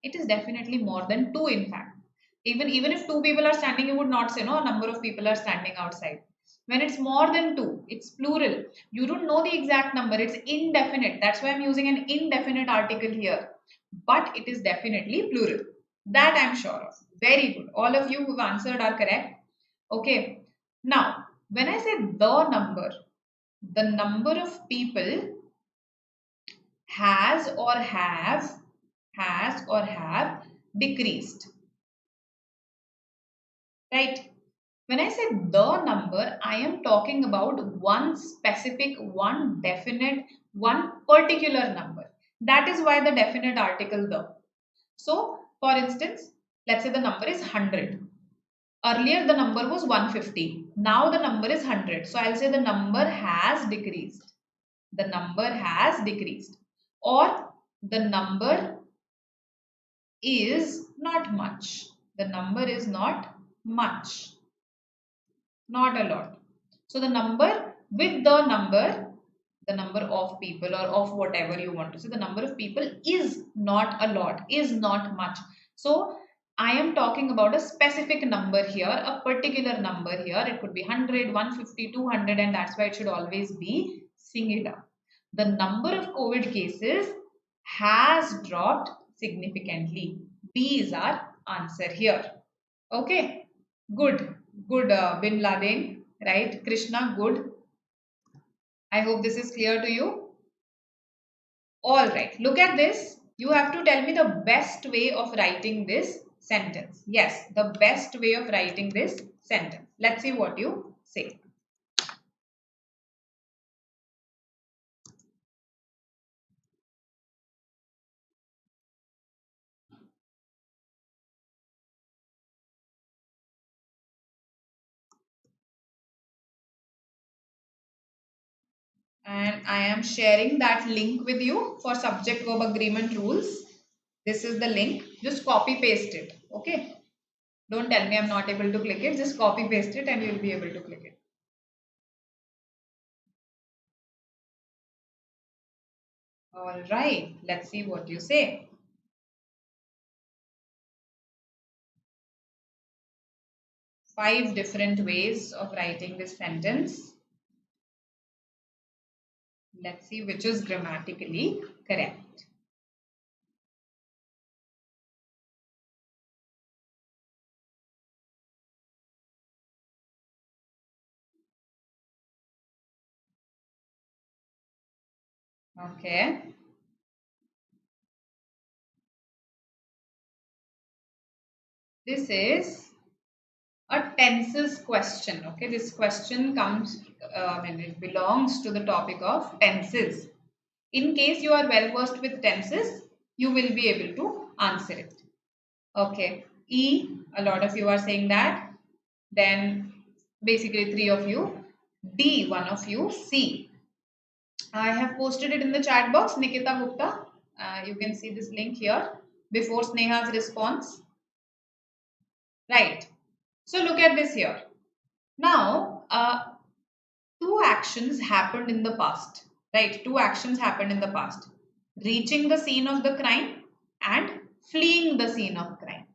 It is definitely more than two, in fact. Even if two people are standing, you would not say, no, a number of people are standing outside. When it's more than two, it's plural. You don't know the exact number. It's indefinite. That's why I'm using an indefinite article here. But it is definitely plural. That I'm sure of. Very good. All of you who've answered are correct. Okay. Now, when I say the number of people has or have decreased. Right? When I say the number, I am talking about one specific, one definite, one particular number. That is why the definite article the. So, for instance, let's say the number is 100. Earlier the number was 150. Now the number is 100. So I'll say the number has decreased. The number has decreased. Or the number is not much. The number is not much. Not a lot. So the number with the number of people or of whatever you want to say, the number of people is not a lot, is not much. So I am talking about a specific number here, a particular number here. It could be 100, 150, 200, and that's why it should always be singular. The number of COVID cases has dropped significantly. B is our answer here. Okay, good, good, Bin Laden, right? Krishna, good. I hope this is clear to you. All right, look at this. You have to tell me the best way of writing this sentence. Yes, the best way of writing this sentence. Let's see what you say. And I am sharing that link with you for subject verb agreement rules. This is the link. Just copy paste it. Okay. Don't tell me I'm not able to click it. Just copy paste it and you'll be able to click it. All right. Let's see what you say. 5 different ways of writing this sentence. Let's see which is grammatically correct. Okay. This is a tenses question. Okay. This question comes, and it belongs to the topic of tenses. In case you are well versed with tenses, you will be able to answer it. Okay. E, a lot of you are saying that. Then basically 3 of you. D, 1 of you. C. I have posted it in the chat box, Nikita Gupta. You can see this link here before Sneha's response. Right. So look at this here. Now, 2 actions happened in the past. Right. 2 actions happened in the past. Reaching the scene of the crime and fleeing the scene of crime.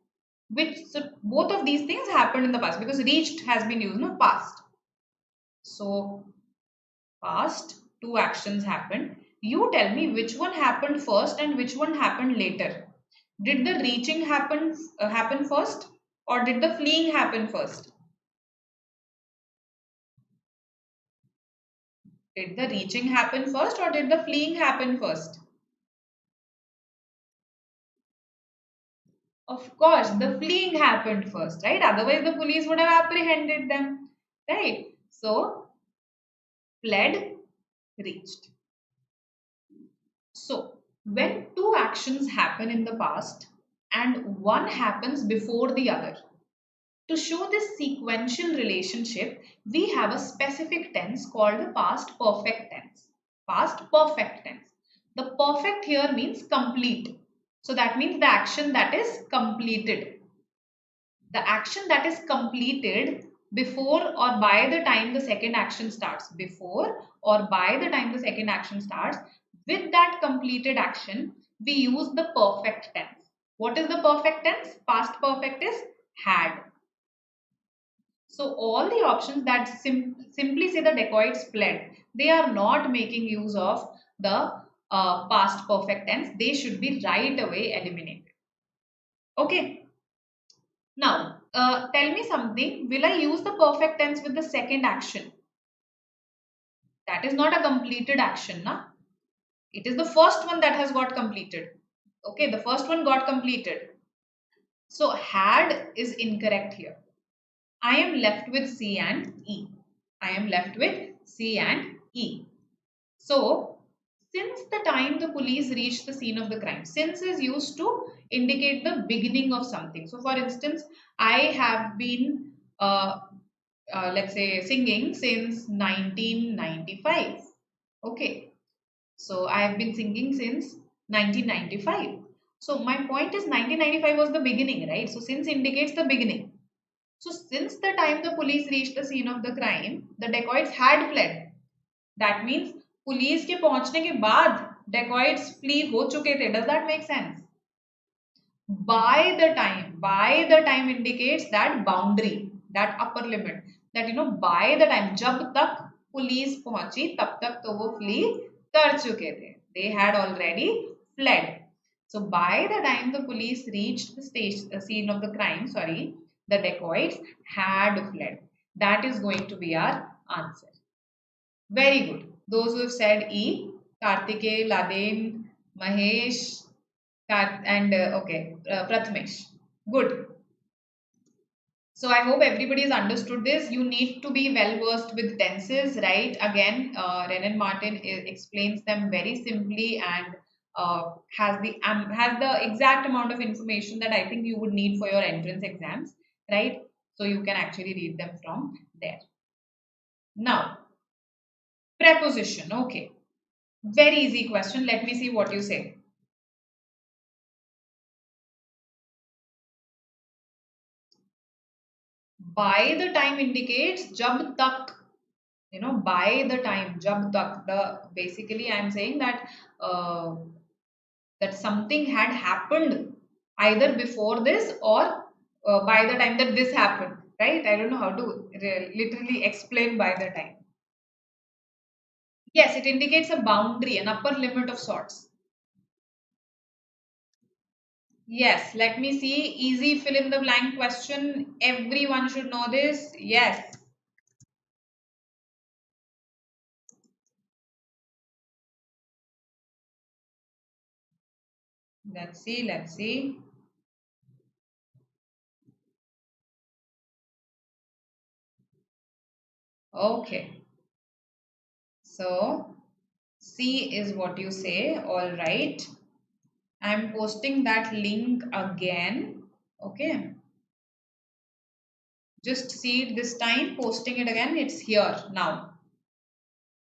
So both of these things happened in the past because reached has been used in the past. So past, 2 actions happened. You tell me which one happened first and which one happened later. Did the reaching happen first or did the fleeing happen first? Did the reaching happen first or did the fleeing happen first? Of course, the fleeing happened first, right? Otherwise, the police would have apprehended them, right? So, fled, reached. So, when two actions happen in the past and one happens before the other, to show this sequential relationship, we have a specific tense called the past perfect tense. Past perfect tense. The perfect here means complete. So that means the action that is completed. The action that is completed before or by the time the second action starts. Before or by the time the second action starts, with that completed action, we use the perfect tense. What is the perfect tense? Past perfect is had. So all the options that simply say the dacoits fled, they are not making use of the past perfect tense. They should be right away eliminated. Okay. Now, tell me something. Will I use the perfect tense with the second action? That is not a completed action, na? It is the first one that has got completed. Okay, the first one got completed. So had is incorrect here. I am left with C and E. I am left with C and E. So, since the time the police reached the scene of the crime, since is used to indicate the beginning of something. So, for instance, I have been, let's say, singing since 1995. Okay. So, I have been singing since 1995. So, my point is 1995 was the beginning, right? So, since indicates the beginning. So, since the time the police reached the scene of the crime, the dacoits had fled. That means police के पहुंचने के बाद dacoits flee हो चुके थे. Does that make sense? By the time indicates that boundary, that upper limit. That by the time, जब तक police पहुंची तब तक तो वो flee कर चुके थे. They had already fled. So by the time the police reached the scene of the crime, the dacoits had fled. That is going to be our answer. Very good. Those who have said E, Kartike, Laden, Mahesh, and Prathamesh. Good. So I hope everybody has understood this. You need to be well versed with tenses, right? Again, Renan Martin explains them very simply and has the exact amount of information that I think you would need for your entrance exams, right? So you can actually read them from there. Now, preposition. Okay. Very easy question. Let me see what you say. By the time indicates jab tak. By the time, jab tak. Basically, I am saying that that something had happened either before this or by the time that this happened. Right? I don't know how to literally explain by the time. Yes, it indicates a boundary, an upper limit of sorts. Yes, let me see. Easy fill in the blank question. Everyone should know this. Yes. Let's see. Let's see. Okay. So, C is what you say. All right. I'm posting that link again. Okay. Just see it this time. Posting it again. It's here now.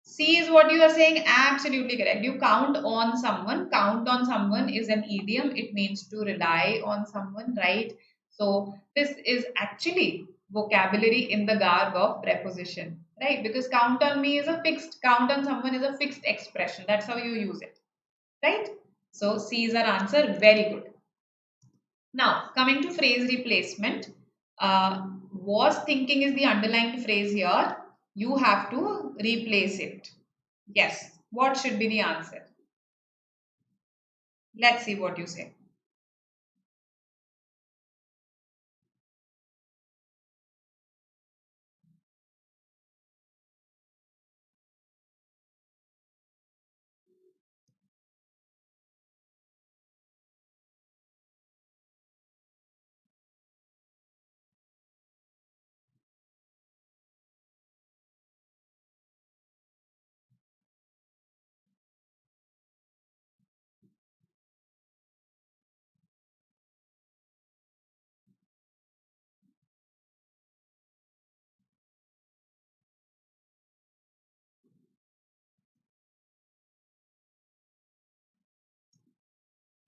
C is what you are saying. Absolutely correct. You count on someone. Count on someone is an idiom. It means to rely on someone, right? So this is actually vocabulary in the garb of preposition, right? Because count on me is a fixed, count on someone is a fixed expression. That's how you use it, right? So C is our answer. Very good. Now coming to phrase replacement. Was thinking is the underlined phrase here. You have to replace it. Yes. What should be the answer? Let's see what you say.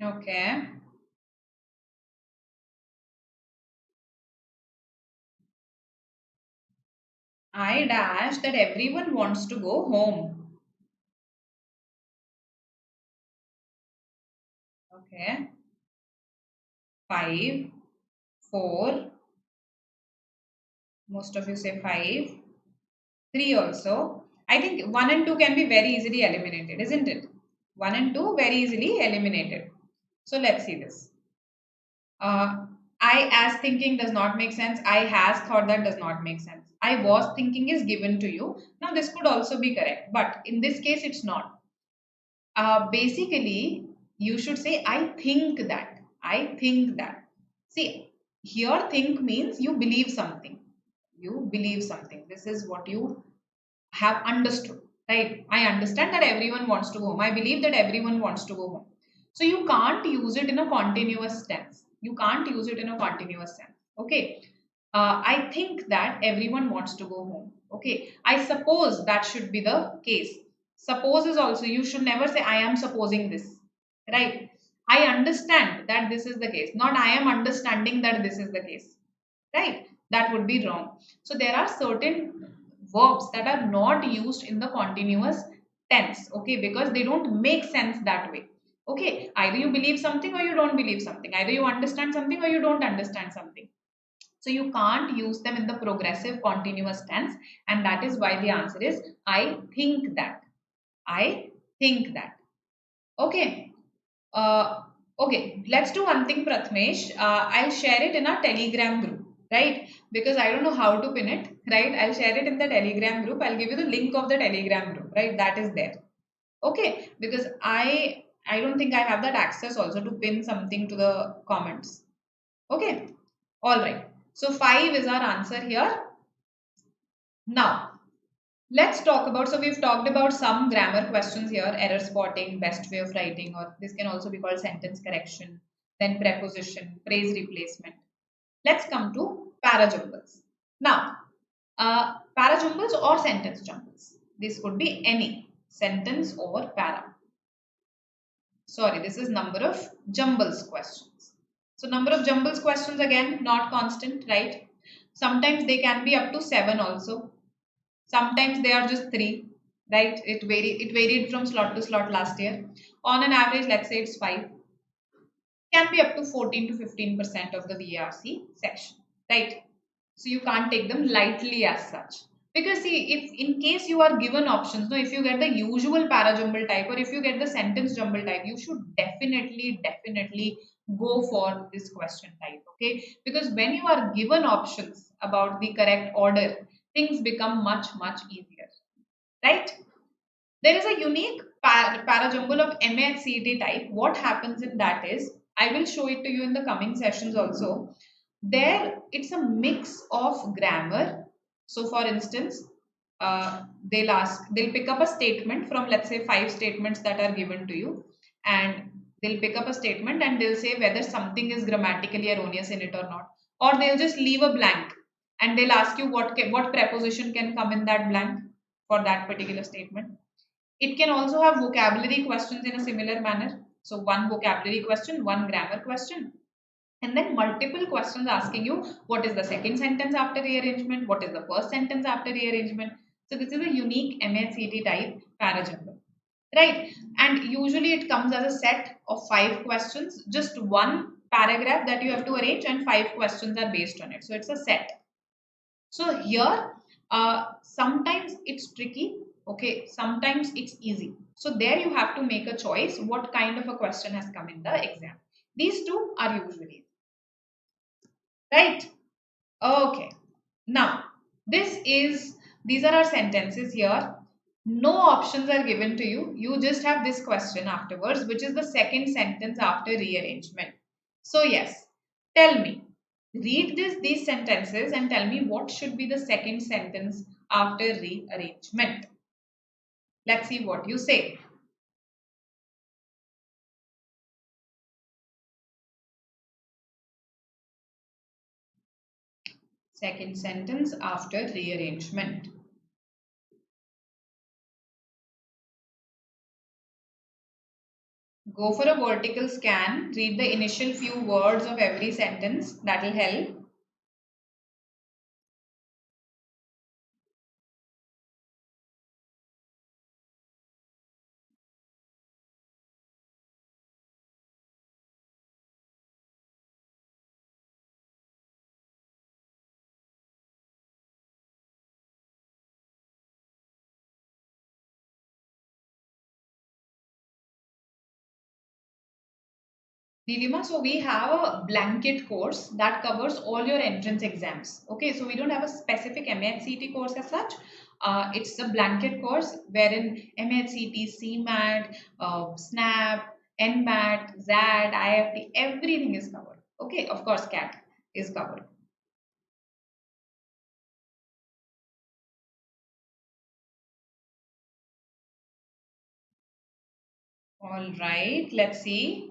Okay. I dash that everyone wants to go home. Okay. 5, 4. Most of you say 5. 3 also. I think 1 and 2 can be very easily eliminated, isn't it? 1 and 2 very easily eliminated. So let's see this. I as thinking does not make sense. I has thought that does not make sense. I was thinking is given to you. Now this could also be correct, but in this case it's not. Basically, you should say I think that. I think that. See, here think means you believe something. You believe something. This is what you have understood, right? I understand that everyone wants to go home. I believe that everyone wants to go home. So you can't use it in a continuous tense. You can't use it in a continuous tense. Okay. I think that everyone wants to go home. Okay. I suppose that should be the case. Suppose is also, you should never say, I am supposing this. Right. I understand that this is the case. Not I am understanding that this is the case. Right. That would be wrong. So there are certain verbs that are not used in the continuous tense. Okay. Because they don't make sense that way. Okay. Either you believe something or you don't believe something. Either you understand something or you don't understand something. So you can't use them in the progressive continuous tense, and that is why the answer is I think that. I think that. Okay. Okay. Let's do one thing, Prathmesh. I'll share it in our Telegram group, right? Because I don't know how to pin it, right? I'll share it in the Telegram group. I'll give you the link of the Telegram group, right? That is there. Okay. Because I don't think I have that access also to pin something to the comments. Okay. All right. So 5 is our answer here. Now, let's talk about, so we've talked about some grammar questions here, error spotting, best way of writing, or this can also be called sentence correction, then preposition, phrase replacement. Let's come to parajumbles. Now, parajumbles or sentence jumbles. This could be any sentence or para. Sorry, this is number of jumbles questions. So number of jumbles questions again, not constant, right? Sometimes they can be up to 7 also. Sometimes they are just 3, right? It varied from slot to slot last year. On an average, let's say it's 5. Can be up to 14 to 15% of the VARC section, right? So you can't take them lightly as such. Because see, if in case you are given options, no, if you get the usual parajumble type or if you get the sentence jumble type, you should definitely go for this question type. Okay, because when you are given options about the correct order, things become much easier, right? There is a unique parajumble of MAHCET type. What happens in that is, I will show it to you in the coming sessions also. There, it's a mix of grammar. So, for instance, they'll pick up a statement from, let's say, 5 statements that are given to you, and they'll pick up a statement and they'll say whether something is grammatically erroneous in it or not, or they'll just leave a blank and they'll ask you what preposition can come in that blank for that particular statement. It can also have vocabulary questions in a similar manner. So one vocabulary question, one grammar question, and then multiple questions asking you what is the second sentence after rearrangement, what is the first sentence after rearrangement. So this is a unique MAHCET type parajumble, right? And usually it comes as a set of 5 questions, just one paragraph that you have to arrange and 5 questions are based on it. So it's a set. So here, sometimes it's tricky, okay, sometimes it's easy. So there you have to make a choice what kind of a question has come in the exam. These two are usually, right? Okay. Now, these are our sentences here. No options are given to you. You just have this question afterwards, which is the second sentence after rearrangement. So yes, tell me, read these sentences and tell me what should be the second sentence after rearrangement. Let's see what you say. Second sentence after rearrangement. Go for a vertical scan. Read the initial few words of every sentence. That will help. Nilima, so we have a blanket course that covers all your entrance exams. Okay, so we don't have a specific MAH CET course as such. It's a blanket course wherein MAH CET, CMAT, SNAP, NMAT, ZAD, IFT, everything is covered. Okay, of course, CAT is covered. All right, let's see.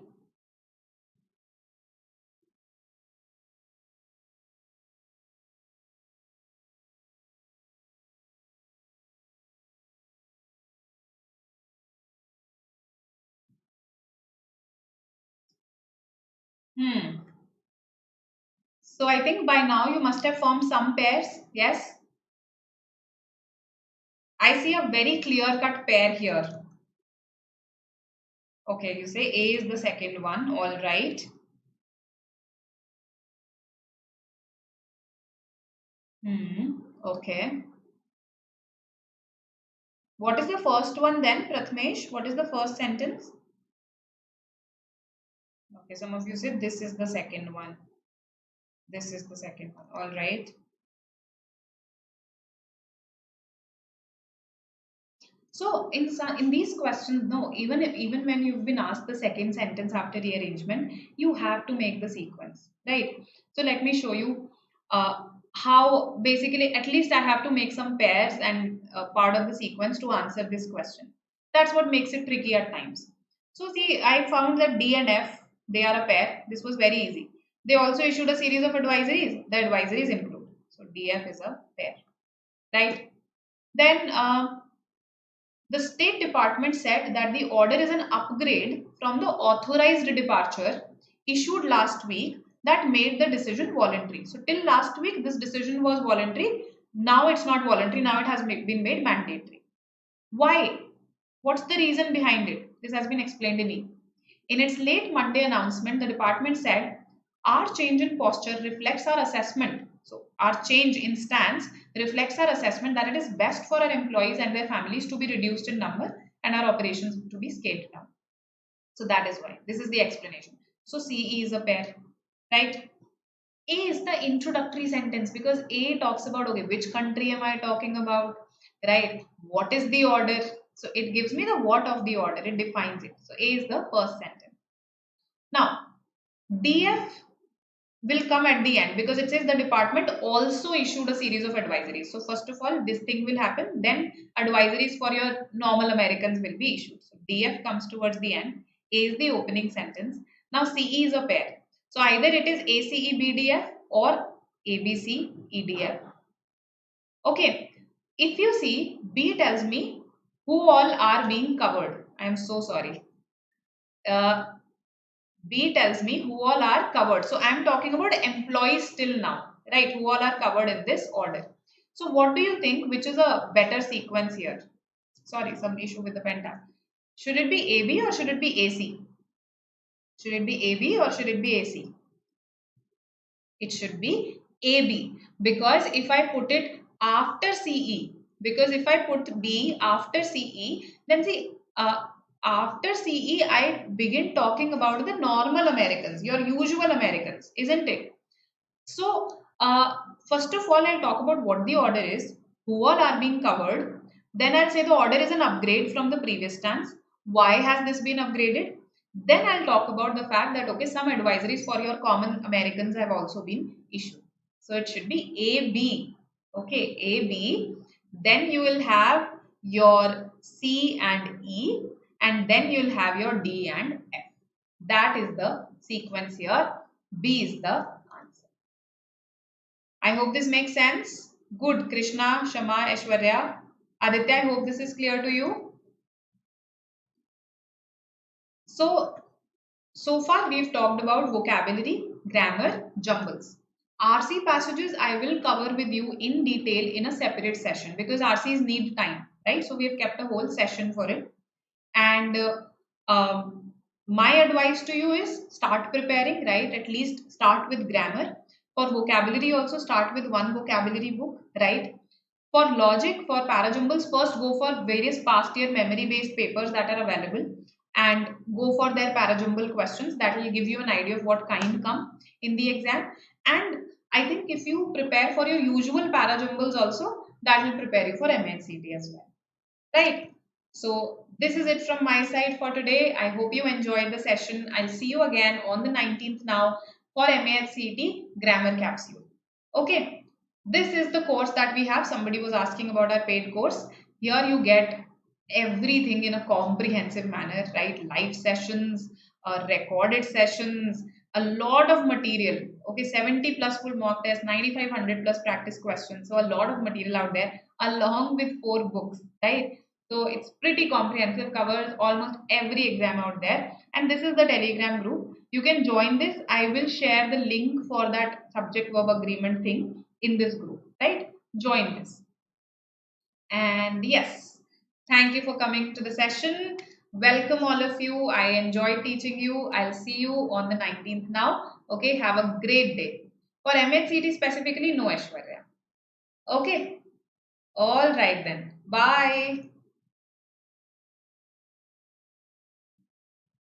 So I think by now you must have formed some pairs. Yes, I see a very clear-cut pair here. Okay, you say A is the second one. All right. Okay. What is the first one then, Pratmesh? What is the first sentence? Okay, some of you said this is the second one. This is the second one. All right. So in these questions, no, even when you've been asked the second sentence after rearrangement, you have to make the sequence, right? So let me show you how basically at least I have to make some pairs and part of the sequence to answer this question. That's what makes it tricky at times. So see, I found that D and F, they are a pair. This was very easy. They also issued a series of advisories. The advisories include. So DF is a pair, right? Then the State Department said that the order is an upgrade from the authorized departure issued last week that made the decision voluntary. So, till last week, this decision was voluntary. Now it's not voluntary. Now it has been made mandatory. Why? What's the reason behind it? This has been explained in E. In its late Monday announcement, the department said, our change in posture reflects our assessment. So, our change in stance reflects our assessment that it is best for our employees and their families to be reduced in number and our operations to be scaled down. So, that is why. This is the explanation. So, CE is a pair, right? A is the introductory sentence because A talks about, okay, which country am I talking about, right? What is the order? So it gives me the what of the order, it defines it. So A is the first sentence. Now, DF will come at the end because it says the department also issued a series of advisories. So first of all, this thing will happen, then advisories for your normal Americans will be issued. So DF comes towards the end. A is the opening sentence. Now CE is a pair. So either it is ACEBDF or ABCEDF. Okay. If you see, B tells me who all are being covered. I am so sorry. B tells me who all are covered. So I am talking about employees still now, right? Who all are covered in this order. So what do you think? Which is a better sequence here? Sorry, some issue with the pen tab. Should it be AB or should it be AC? Should it be AB or should it be AC? It should be AB because if I put it after CE, because if I put B after CE, then see, after CE, I begin talking about the normal Americans, your usual Americans, isn't it? So, first of all, I'll talk about what the order is, who all are being covered. Then I'll say the order is an upgrade from the previous stance. Why has this been upgraded? Then I'll talk about the fact that, okay, some advisories for your common Americans have also been issued. So, it should be AB. Okay, AB. Then you will have your C and E, and then you'll have your D and F. That is the sequence here. B is the answer. I hope this makes sense. Good. Krishna, Shama, Aishwarya. Aditya, I hope this is clear to you. So far we've talked about vocabulary, grammar, jumbles. RC passages I will cover with you in detail in a separate session because RCs need time, right? So we have kept a whole session for it. And my advice to you is start preparing, right? At least start with grammar. For vocabulary also start with one vocabulary book, right? For logic, for parajumbles, first go for various past year memory based papers that are available and go for their parajumble questions. That will give you an idea of what kind come in the exam. And I think if you prepare for your usual parajumbles also, that will prepare you for MAHCET as well. Right? So this is it from my side for today. I hope you enjoyed the session. I'll see you again on the 19th now for MAHCET Grammar Capsule. Okay. This is the course that we have. Somebody was asking about our paid course. Here you get everything in a comprehensive manner, right? Live sessions, recorded sessions, a lot of material. Okay, 70 plus full mock test, 9500 plus practice questions. So a lot of material out there along with 4 books, right? So it's pretty comprehensive, covers almost every exam out there. And this is the Telegram group. You can join this. I will share the link for that subject verb agreement thing in this group, right? Join this. And yes, thank you for coming to the session. Welcome all of you. I enjoyed teaching you. I'll see you on the 19th now. Okay, have a great day. For MHCT specifically, no Aishwarya. Okay, all right then. Bye.